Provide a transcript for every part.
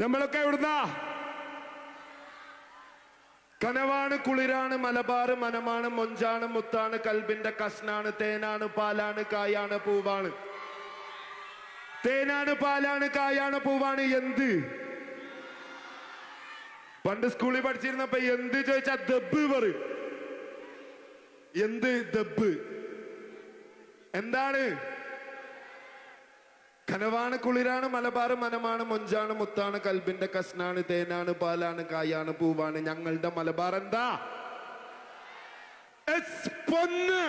നമ്മളൊക്കെ എവിടുന്നാ? കനവാണ്, കുളിരാണ്, മലബാറ്, മനമാണ്, മൊഞ്ചാണ്, മുത്താണ്, കൽബിന്റെ കഷ്ണാണ്, തേനാണ്, പാലാണ്, കായാണ്, പൂവാണ്. തേനാണ്, പാലാണ്, കായാണ്, പൂവാണ്. എന്ത്? പണ്ട് സ്കൂളിൽ പഠിച്ചിരുന്നപ്പോ എന്ത് ചോദിച്ചാ ദബ് പറയും. എന്ത് ദബ്? എന്താണ്? കനവാണ്, കുളിരാണ്, മലബാറ്, മനമാണ്, മൊഞ്ചാണ്, മുത്താണ്, കൽബിന്റെ കഷ്ണാണ്, തേനാണ്, പാലാണ്, കായാണ്, പൂവാണ്. ഞങ്ങളുടെ മലബാർ എന്താ? പൊന്ന്.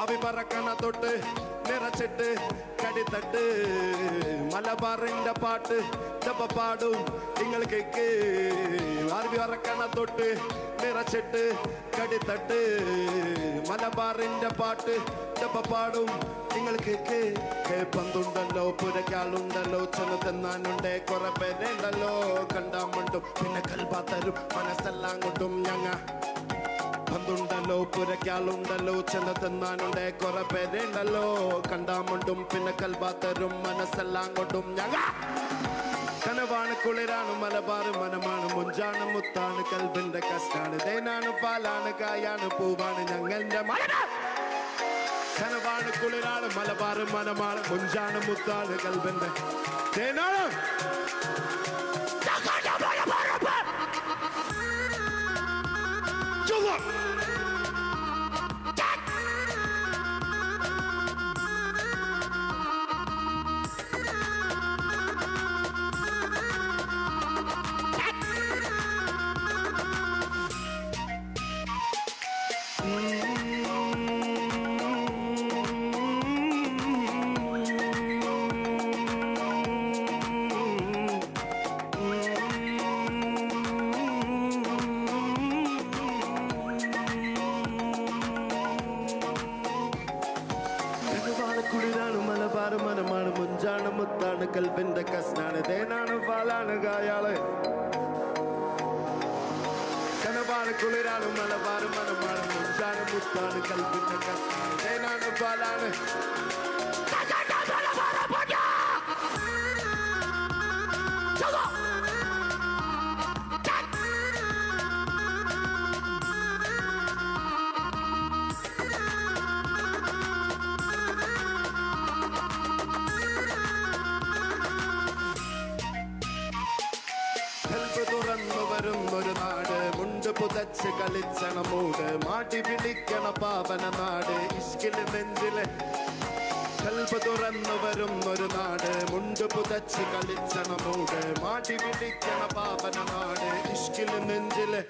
അവി പറക്കണ തൊട്ട് നിറച്ചിട്ട് കടിത്തട്ട് മലബാറിന്റെ പാട്ട് ചപ്പ പാടും നിങ്ങൾ കേക്ക്. അറബി പറക്കണ തൊട്ട് നിറച്ചിട്ട് കടിത്തട്ട് മലബാറിന്റെ പാട്ട് ചപ്പ പാടും നിങ്ങൾ കേക്ക്. പന്തുണ്ടല്ലോ, പുരക്കാളുണ്ടല്ലോ, ചെന്ന് തിന്നാനുണ്ടേ കുറെ പേരുണ്ടല്ലോ. കണ്ടാമുണ്ടും പിന്നെ കൽബാത്തരും മനസ്സെല്ലാം കൊണ്ടും ഞങ്ങ. പന്തുണ്ടല്ലോ, പുരക്കാളുണ്ടല്ലോ, ചെന്ന് തിന്നാനുണ്ടേ കുറെ പേരുണ്ടല്ലോ. കണ്ടാമുണ്ടും പിന്നെ കൽബാത്തരും മനസ്സെല്ലാം കൊണ്ടും ഞങ്ങ. കനവാണ്, കുളിരാണ്, മലബാറ്, മനമാണ്, മുഞ്ചാണ്, മുത്താണ്, കൽബിന്റെ കഷ്ടാണ്, തേനാണ്, പാലാണ്, കായാണ്, പൂവാണ്. ഞങ്ങളുടെ മലബാർ. കനവാണ്, കുളിരാണ്, മലബാറ്, മനമാണ്, മുഞ്ചാണ്, മുത്താണ്, കൽബിന്റെ തേനാണ്. കുളിരാണ്, മലബാറ്, മനമാണ്, മുഞ്ചാണ്, മുത്താണ്, കൽബിന്റെ കഷ്ണാണ്, തേനാണ്, പാലാണ്, കായാള്. കനവാണ്, കുളിരാണ്, മലബാറ്, മനമാണ്, മുഞ്ചാണ്, മുത്താണ്, കൽബിന്റെ കഷ്ണാണ്, തേനാണ്, പാലാണ്. തുറന്നു വരും ഒരു നാട്, മുണ്ട് പുതച്ച് കളിച്ചണ മൂട്, മാടി വിളിക്കണ പാവന നാട്, ഇഷ്കില് നെഞ്ചില്. കൽബ് തുറന്നു വരും ഒരു നാട്, മുണ്ട് പുതച്ച് കളിച്ചണ മൂട്, മാടി വിളിക്കണ പാവന നാട്, ഇഷ്കില് നെഞ്ചില്.